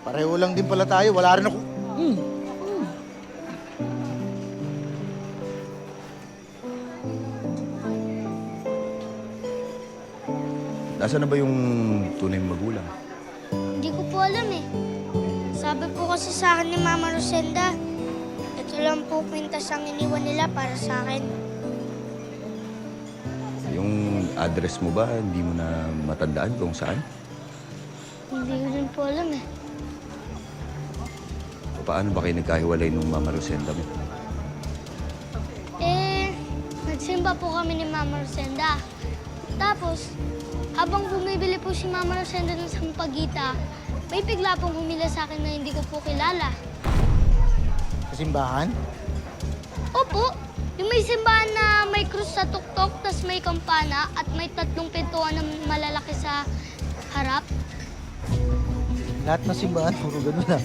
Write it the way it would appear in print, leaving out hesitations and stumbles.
Pareho lang din pala tayo. Wala rin ako. Nasaan na ba yung tunay mong magulang? Hindi ko po alam eh. Sabi po kasi sa akin ni Mama Rosenda, ito lang po kwintas ang iniwan nila para sa akin. Yung address mo ba, hindi mo na matandaan kung saan? Hindi ko rin po alam eh. Paano ba kayo nagkahiwalay nung Mama Rosenda mo? Nagsimba po kami ni Mama Rosenda. Tapos, habang bumibili po si Mama Rosenda ng sampagita, may bigla pong humila sa akin na hindi ko po kilala. Sa simbahan? Opo, yung may simbahan na may krus sa tuktok, tas may kampana, at may 3 pintuan na malalaki sa harap. Lahat ng simbahan, puro ganun ah.